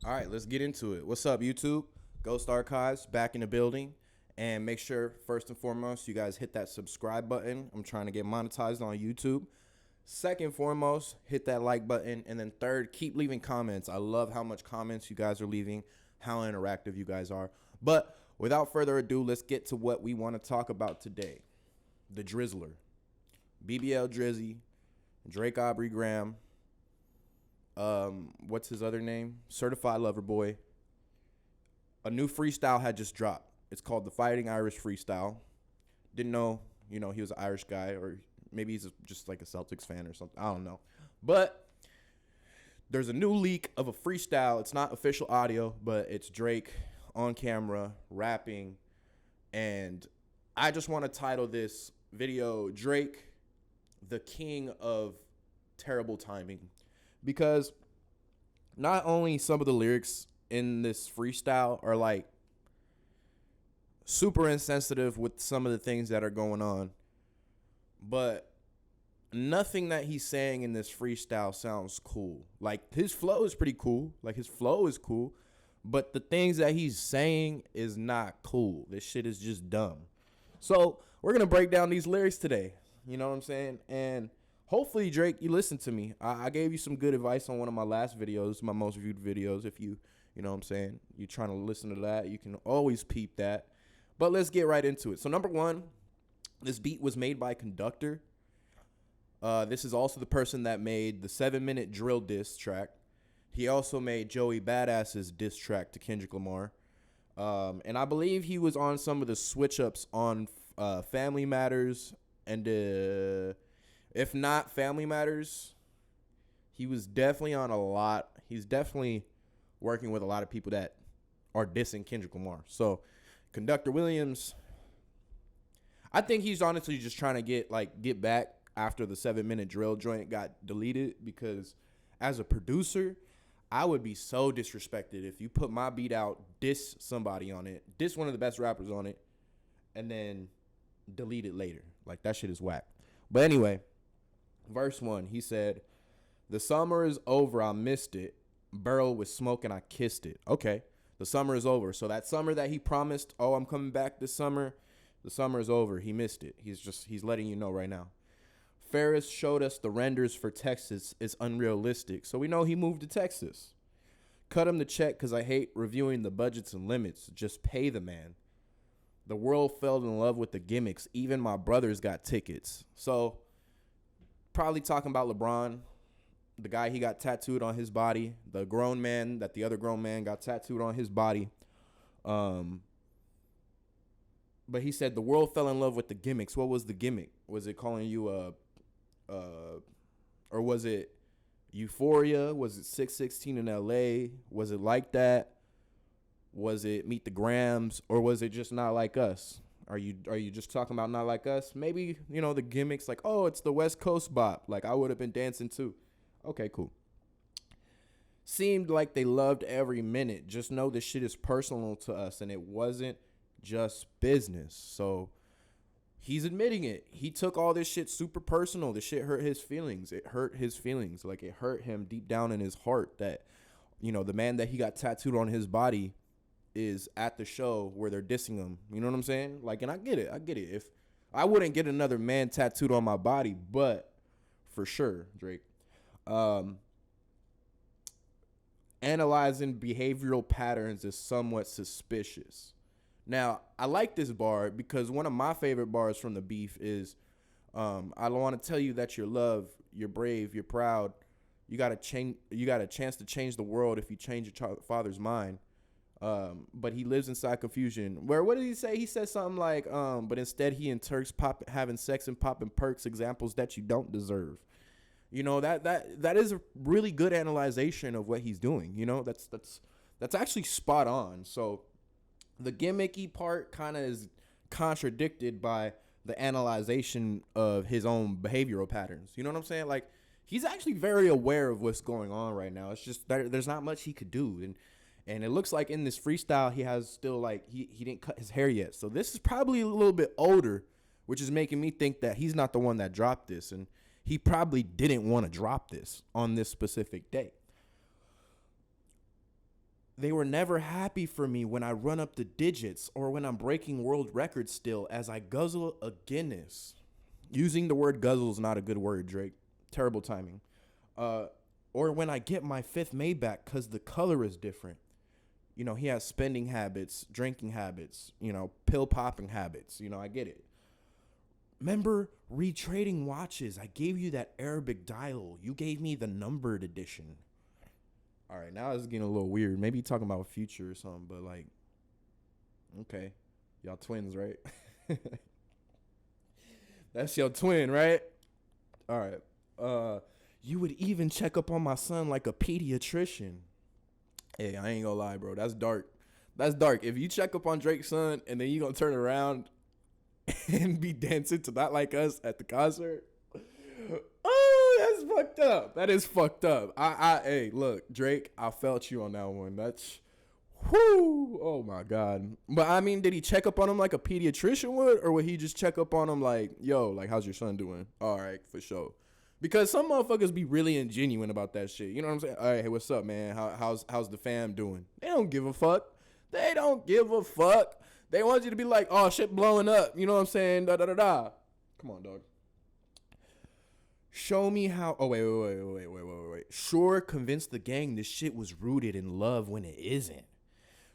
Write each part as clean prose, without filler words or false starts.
All right, let's get into it. What's up, YouTube? Ghost Archives back in the building. And make sure, first and foremost, you guys hit that subscribe button. I'm trying to get monetized on YouTube. Second and foremost, hit that like button. And then third, keep leaving comments. I love how much comments you guys are leaving, how interactive you guys are. But without further ado, let's get to what we want to talk about today. The Drizzler. BBL Drizzy, Drake Aubrey Graham, what's his other name? Certified Lover Boy. A new freestyle had just dropped. It's called the Fighting Irish Freestyle. Didn't know, he was an Irish guy, or maybe he's just like a Celtics fan or something. I don't know. But there's a new leak of a freestyle. It's not official audio, but it's Drake on camera rapping. And I just want to title this video Drake, the King of Terrible Timing. Because not only some of the lyrics in this freestyle are like super insensitive with some of the things that are going on, but nothing that he's saying in this freestyle sounds cool. Like, his flow is pretty cool. Like, his flow is cool, but the things that he's saying is not cool. This shit is just dumb. So we're going to break down these lyrics today. You know what I'm saying? And hopefully, Drake, you listen to me. I gave you some good advice on one of my last videos, my most viewed videos. If you know what I'm saying, you're trying to listen to that, you can always peep that. But let's get right into it. So number one, this beat was made by Conductor. This is also the person that made the 7-minute drill diss track. He also made Joey Badass's diss track to Kendrick Lamar. And I believe he was on some of the switch ups on Family Matters. And if not Family Matters, he was definitely on a lot. He's definitely working with a lot of people that are dissing Kendrick Lamar. So Conductor Williams, I think he's honestly just trying to get back after the 7-minute drill joint got deleted, because as a producer, I would be so disrespected if you put my beat out, diss somebody on it, diss one of the best rappers on it, and then delete it later. Like, that shit is whack. But anyway, verse 1, he said, "The summer is over, I missed it. Burrow with smoke and I kissed it." Okay, the summer is over. So that summer that he promised, oh, I'm coming back this summer, the summer is over. He missed it. He's letting you know right now. Ferris showed us the renders for Texas is unrealistic, so we know he moved to Texas. Cut him the check because I hate reviewing the budgets and limits. Just pay the man. The world fell in love with the gimmicks. Even my brothers got tickets. So probably talking about LeBron, the guy he got tattooed on his body, the grown man that the other grown man got tattooed on his body. But he said the world fell in love with the gimmicks. What was the gimmick? Was it calling you or was it Euphoria? Was it 616 in LA? Was it Like That? Was it Meet the Grams? Or was it just Not Like Us? Are you just talking about Not Like Us? Maybe, the gimmicks like, oh, it's the West Coast bop. Like, I would have been dancing too. Okay, cool. Seemed like they loved every minute. Just know this shit is personal to us, and it wasn't just business. So he's admitting it. He took all this shit super personal. This shit hurt his feelings. It hurt his feelings. Like, it hurt him deep down in his heart that, the man that he got tattooed on his body is at the show where they're dissing him. You know what I'm saying? Like, and I get it. If I wouldn't get another man tattooed on my body, but for sure, Drake. Analyzing behavioral patterns is somewhat suspicious. Now, I like this bar because one of my favorite bars from the beef is, I want to tell you that you're loved, you're brave, you're proud. You got a chance to change the world if you change your father's mind. But he lives inside confusion. What did he say? He said something like, but instead he and Turks having sex and popping perks, examples that you don't deserve. That is a really good analyzation of what he's doing. That's actually spot on. So the gimmicky part kind of is contradicted by the analyzation of his own behavioral patterns. You know what I'm saying? Like, he's actually very aware of what's going on right now. It's just that there's not much he could do. And it looks like in this freestyle, he has still, like, he didn't cut his hair yet. So this is probably a little bit older, which is making me think that he's not the one that dropped this. And he probably didn't want to drop this on this specific day. They were never happy for me when I run up the digits or when I'm breaking world records still as I guzzle a Guinness. Using the word guzzle is not a good word, Drake. Terrible timing. Or when I get my fifth Maybach because the color is different. You know, he has spending habits, drinking habits, you know, pill popping habits. You know, I get it. Remember retrading watches? I gave you that Arabic dial. You gave me the numbered edition. All right, now it's getting a little weird. Maybe you're talking about future or something, but like, okay. Y'all twins, right? That's your twin, right? All right. You would even check up on my son like a pediatrician. Hey, I ain't gonna lie, bro. That's dark. That's dark. If you check up on Drake's son and then you gonna turn around and be dancing to Not Like Us at the concert, oh, that's fucked up. That is fucked up. Hey, look, Drake, I felt you on that one. That's, whoo, oh my God. But I mean, did he check up on him like a pediatrician would, or would he just check up on him like, yo, like, how's your son doing? All right, for sure. Because some motherfuckers be really ingenuine about that shit. You know what I'm saying? All right, hey, what's up, man? How's the fam doing? They don't give a fuck. They don't give a fuck. They want you to be like, oh, shit blowing up. You know what I'm saying? Da da da da. Come on, dog. Show me how. Oh, wait. Sure, convince the gang this shit was rooted in love when it isn't.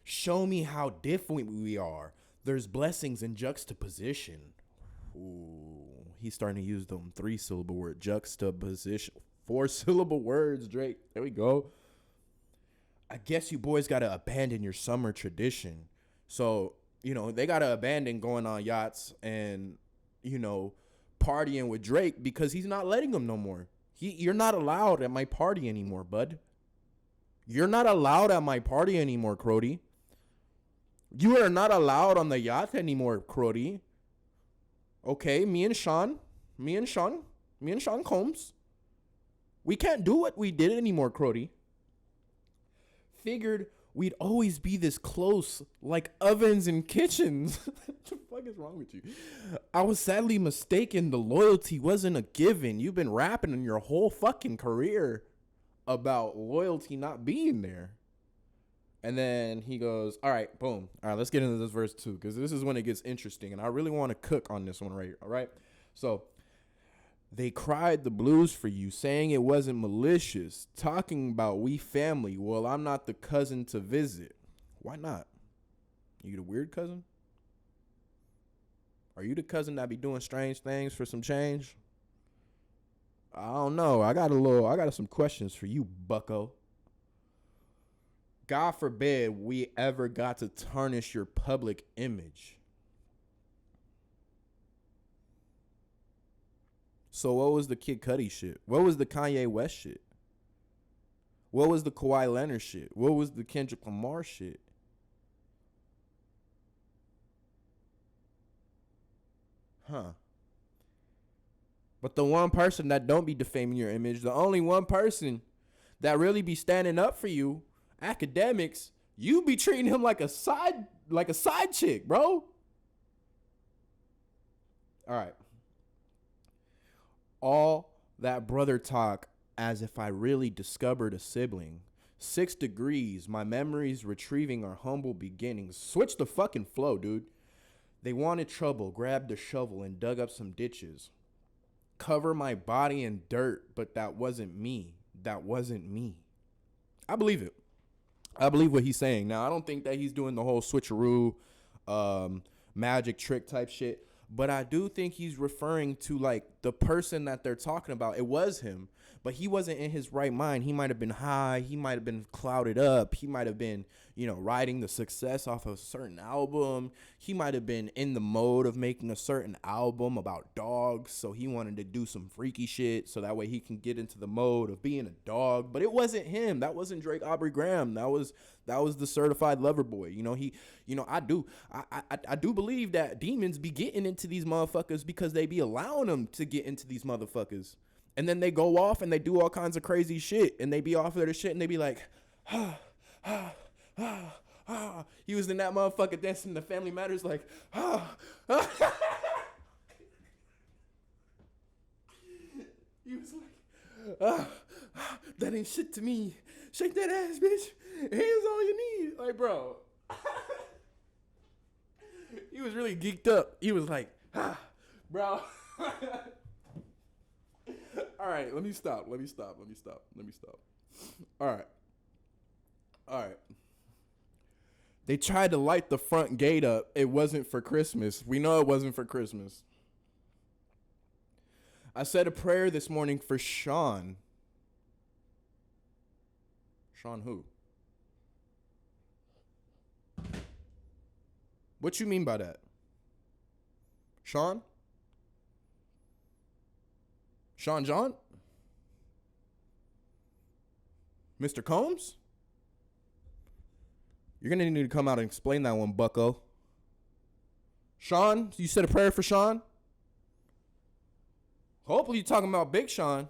Show me how different we are. There's blessings in juxtaposition. Ooh, he's starting to use them 3-syllable word juxtaposition. 4-syllable words, Drake. There we go. I guess you boys got to abandon your summer tradition. So, you know, they got to abandon going on yachts and, you know, partying with Drake because he's not letting them no more. You're not allowed at my party anymore, bud. You're not allowed at my party anymore, Crody. You are not allowed on the yacht anymore, Crody. Okay, me and Sean Combs, we can't do what we did anymore, Crody. Figured we'd always be this close, like ovens and kitchens. What the fuck is wrong with you? I was sadly mistaken. The loyalty wasn't a given. You've been rapping in your whole fucking career about loyalty not being there. And then he goes, all right, boom. All right, let's get into this verse 2 because this is when it gets interesting. And I really want to cook on this one right here, all right? So, they cried the blues for you, saying it wasn't malicious, talking about we family. Well, I'm not the cousin to visit. Why not? You the weird cousin? Are you the cousin that be doing strange things for some change? I don't know. I got some questions for you, bucko. God forbid we ever got to tarnish your public image. So what was the Kid Cudi shit? What was the Kanye West shit? What was the Kawhi Leonard shit? What was the Kendrick Lamar shit? Huh. But the one person that don't be defaming your image, the only one person that really be standing up for you, academics, you be treating him like a side chick, bro. All right. All that brother talk as if I really discovered a sibling. 6 degrees, my memories retrieving our humble beginnings. Switch the fucking flow, dude. They wanted trouble, grabbed a shovel and dug up some ditches. Cover my body in dirt, but that wasn't me. That wasn't me. I believe it. I believe what he's saying. Now, I don't think that he's doing the whole switcheroo, magic trick type shit. But I do think he's referring to, like, the person that they're talking about. It was him, but he wasn't in his right mind. He might have been high. He might have been clouded up. He might have been, you know, riding the success off of a certain album. He might have been in the mode of making a certain album about dogs. So he wanted to do some freaky shit so that way he can get into the mode of being a dog. But it wasn't him. That wasn't Drake Aubrey Graham. That was the certified lover boy. You know, I do believe that demons be getting into these motherfuckers because they be allowing them to get into these motherfuckers. And then they go off and they do all kinds of crazy shit. And they be off of their shit and they be like, he was in that motherfucker dancing to Family Matters like, he was like, that ain't shit to me. Shake that ass, bitch. Hands on your bro. He was really geeked up. He was like, bro. All right, let me stop. All right. They tried to light the front gate up. It wasn't for Christmas. We know it wasn't for Christmas. I said a prayer this morning for Sean. Sean who? What you mean by that? Sean? Sean John? Mr. Combs? You're going to need to come out and explain that one, bucko. Sean? You said a prayer for Sean? Hopefully you're talking about Big Sean.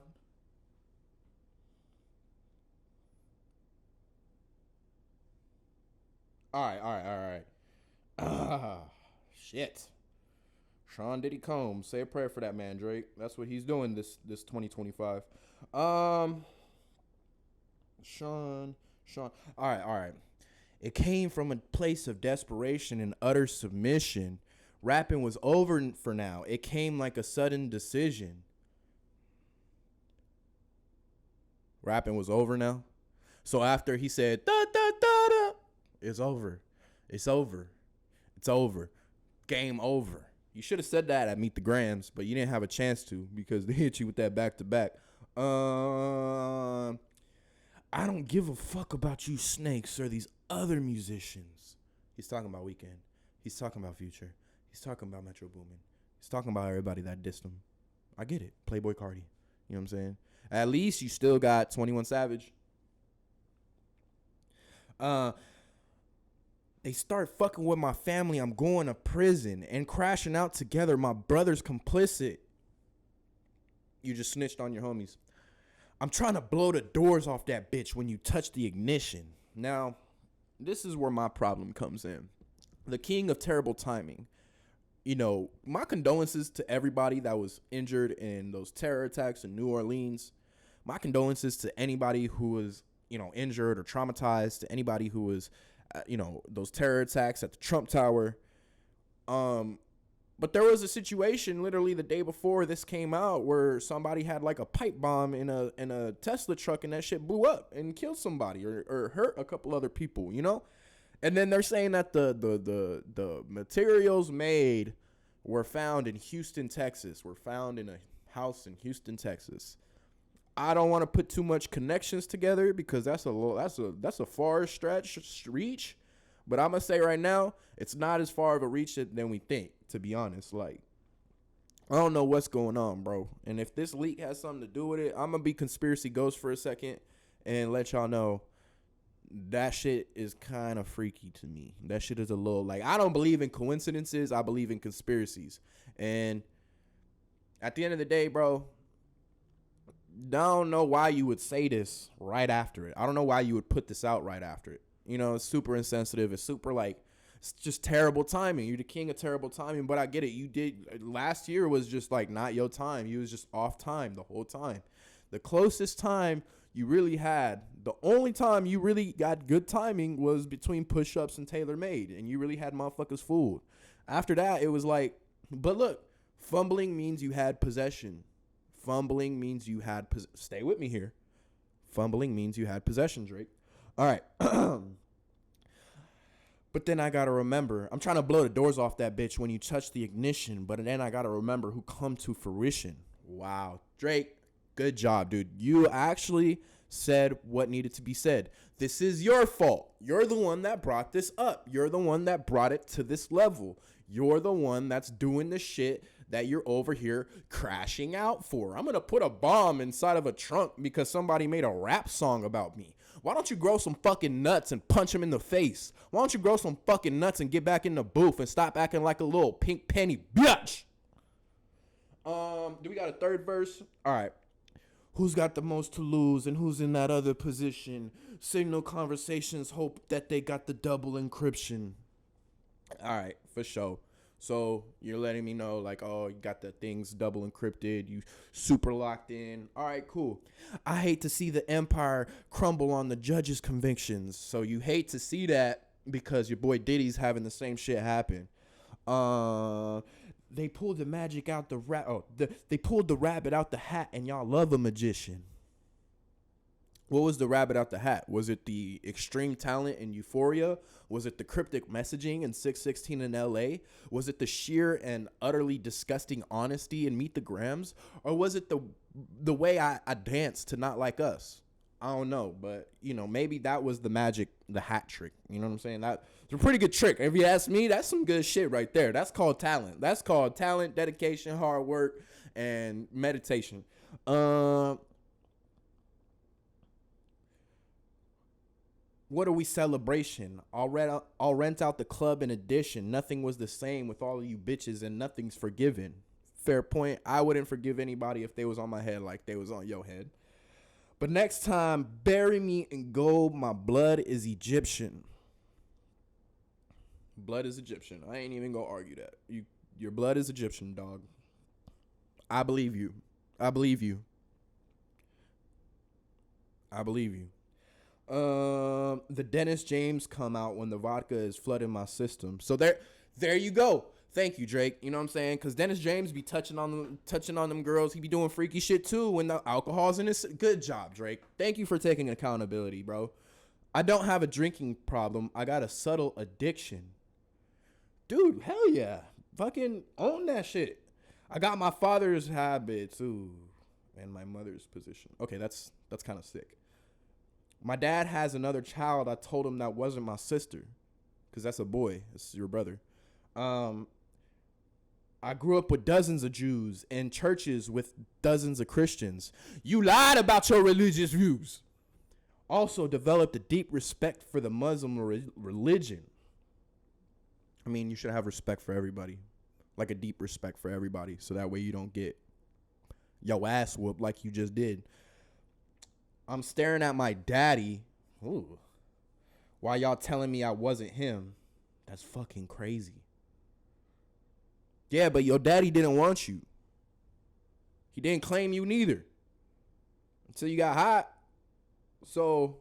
All right. Shit. Sean Diddy Combs. Say a prayer for that man, Drake. That's what he's doing this 2025. Sean. All right. It came from a place of desperation and utter submission. Rapping was over for now. It came like a sudden decision. Rapping was over now. So after he said, da, da, da, da, it's over. It's over. Game over. You should have said that at Meet the Grams, but you didn't have a chance to because they hit you with that back to back. I don't give a fuck about you snakes or these other musicians. He's talking about Weeknd. He's talking about Future. He's talking about Metro Boomin. He's talking about everybody that dissed him. I get it. Playboy Cardi. You know what I'm saying? At least you still got 21 Savage. They start fucking with my family. I'm going to prison and crashing out together. My brother's complicit. You just snitched on your homies. I'm trying to blow the doors off that bitch when you touch the ignition. Now, this is where my problem comes in. The king of terrible timing. You know, my condolences to everybody that was injured in those terror attacks in New Orleans. My condolences to anybody who was, injured or traumatized, to anybody who was, those terror attacks at the Trump Tower. But there was a situation literally the day before this came out where somebody had like a pipe bomb in a Tesla truck and that shit blew up and killed somebody or hurt a couple other people, And then they're saying that the materials made were found in Houston, Texas. Were found in a house in Houston, Texas. I don't want to put too much connections together because that's a far reach. But I'm gonna say right now, it's not as far of a reach than we think. To be honest, like I don't know what's going on, bro. And if this leak has something to do with it, I'm gonna be conspiracy ghost for a second and let y'all know. That shit is kind of freaky to me. That shit is a little like, I don't believe in coincidences. I believe in conspiracies. And at the end of the day, bro, I don't know why you would say this right after it. I don't know why you would put this out right after it. It's super insensitive. It's super like, it's just terrible timing. You're the king of terrible timing, but I get it. You did, last year was just like not your time. You was just off time the whole time. The closest time you really had, the only time you really got good timing was between Push-Ups and Taylor Made, and you really had motherfuckers fooled. After that, it was like, but look, fumbling means you had possession. Fumbling means you had, stay with me here. Fumbling means you had possession, Drake. All right. But then I got to remember, I'm trying to blow the doors off that bitch when you touch the ignition, but then I got to remember who come to fruition. Wow. Drake, good job, dude. You actually said what needed to be said. This is your fault. You're the one that brought this up. You're the one that brought it to this level. You're the one that's doing the shit that you're over here crashing out for. I'm going to put a bomb inside of a trunk because somebody made a rap song about me. Why don't you grow some fucking nuts and punch him in the face? Why don't you grow some fucking nuts and get back in the booth and stop acting like a little pink penny bitch? Do we got a third verse? All right. Who's got the most to lose and who's in that other position? Signal conversations hope that they got the double encryption. All right, for sure. So you're letting me know like, oh, you got the things double encrypted. You super locked in. All right, cool. I hate to see the empire crumble on the judge's convictions. So you hate to see that. because your boy Diddy's having the same shit happen. They pulled the magic out the they pulled the rabbit out the hat, and y'all love a magician. What was the rabbit out the hat? Was it the extreme talent in Euphoria? Was it the cryptic messaging in 616 in LA? Was it the sheer and utterly disgusting honesty in Meet the Grams? Or was it the way I danced to Not Like Us? I don't know, but, you know, maybe that was the magic, the hat trick. You know what I'm saying? That's a pretty good trick. If you ask me, that's some good shit right there. That's called talent. That's called talent, dedication, hard work, and meditation. What are we celebration? I'll rent out the club in addition. Nothing was the same with all of you bitches, and nothing's forgiven. Fair point. I wouldn't forgive anybody if they was on my head like they was on your head. But next time, bury me in gold. My blood is Egyptian. Blood is Egyptian. I ain't even gonna argue that. Your blood is Egyptian, dog. I believe you. I believe you. I believe you. The Dennis James come out when the vodka is flooding my system. So there you go. Thank you, Drake. You know what I'm saying? Because Dennis James be touching on them girls. He be doing freaky shit too when the alcohol's in his. Good job, Drake. Thank you for taking accountability, bro. I don't have a drinking problem. I got a subtle addiction. Dude, hell yeah. Fucking own that shit. I got my father's habits, ooh, and my mother's position. Okay, that's kind of sick. My dad has another child. I told him that wasn't my sister, because that's a boy. It's your brother. I grew up with dozens of Jews and churches with dozens of Christians. You lied about your religious views. Also developed a deep respect for the Muslim religion. I mean, you should have respect for everybody. Like a deep respect for everybody. So that way you don't get your ass whooped like you just did. I'm staring at my daddy. Ooh. While y'all telling me I wasn't him. That's fucking crazy. Yeah, but your daddy didn't want you. He didn't claim you neither. Until you got hot. So,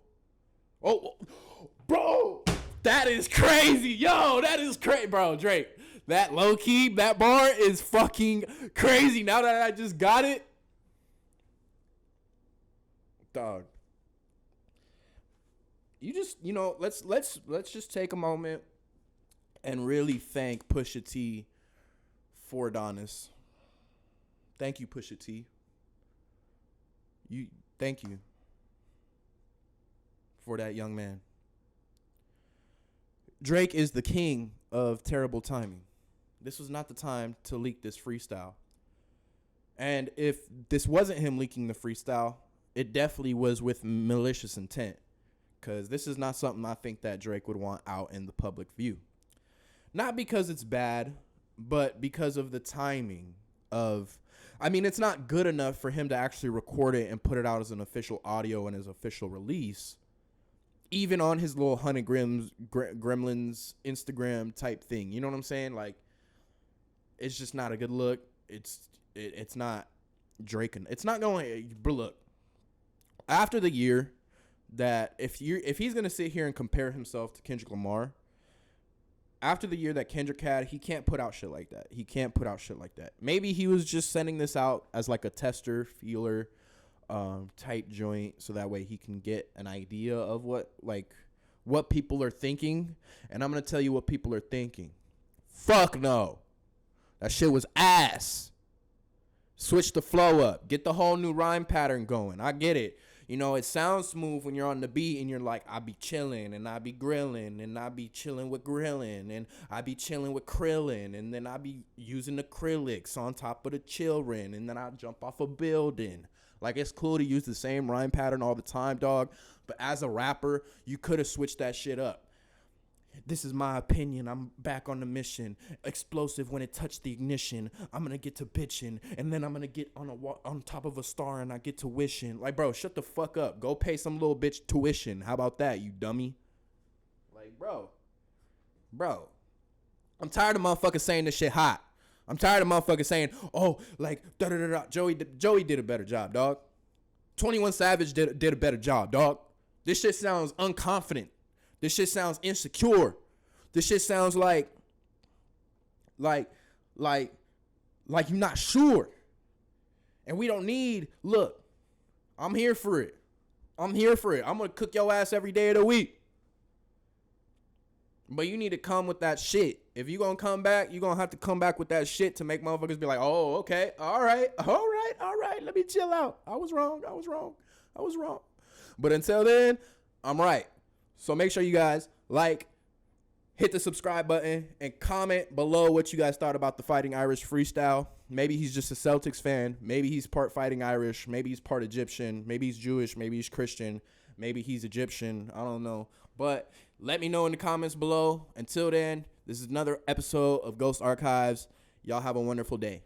bro, that is crazy. Yo, that is crazy. Bro, Drake, that low key, that bar is fucking crazy. Now that I just got it. Dog. You just, let's just take a moment and really thank Pusha T for Adonis. Thank you, Pusha T. Thank you for that young man. Drake is the king of terrible timing. This was not the time to leak this freestyle. And if this wasn't him leaking the freestyle, it definitely was with malicious intent. Because this is not something I think that Drake would want out in the public view. Not because it's bad, but because of the timing of, it's not good enough for him to actually record it and put it out as an official audio and his official release, even on his little 100 Gremlins Instagram type thing. You know what I'm saying? Like, it's just not a good look. It's not Drake. It's not going, bro, look, after the year that if he's going to sit here and compare himself to Kendrick Lamar, after the year that Kendrick had, he can't put out shit like that. He can't put out shit like that. Maybe he was just sending this out as like a tester, feeler type joint, so that way he can get an idea of what people are thinking. And I'm going to tell you what people are thinking. Fuck no. That shit was ass. Switch the flow up. Get the whole new rhyme pattern going. I get it. It sounds smooth when you're on the beat and you're like, I be chilling and I be grilling and I be chilling with grilling and I be chilling with krillin and then I be using acrylics on top of the children and then I jump off a building. Like, it's cool to use the same rhyme pattern all the time, dog. But as a rapper, you could have switched that shit up. This is my opinion. I'm back on the mission. Explosive when it touched the ignition. I'm going to get to bitching. And then I'm going to get on top of a star and I get to wishing. Like, bro, shut the fuck up. Go pay some little bitch tuition. How about that, you dummy? Like, bro. I'm tired of motherfuckers saying this shit hot. I'm tired of motherfuckers saying, oh, like, da-da-da-da. Joey did a better job, dog. 21 Savage did a better job, dog. This shit sounds unconfident. This shit sounds insecure. This shit sounds like you're not sure. And we don't need, look, I'm here for it. I'm going to cook your ass every day of the week. But you need to come with that shit. If you going to come back, you're going to have to come back with that shit to make motherfuckers be like, oh, okay, all right. Let me chill out. I was wrong. But until then, I'm right. So make sure you guys like, hit the subscribe button, and comment below what you guys thought about the Fighting Irish freestyle. Maybe he's just a Celtics fan. Maybe he's part Fighting Irish. Maybe he's part Egyptian. Maybe he's Jewish. Maybe he's Christian. Maybe he's Egyptian. I don't know. But let me know in the comments below. Until then, this is another episode of Ghost Archives. Y'all have a wonderful day.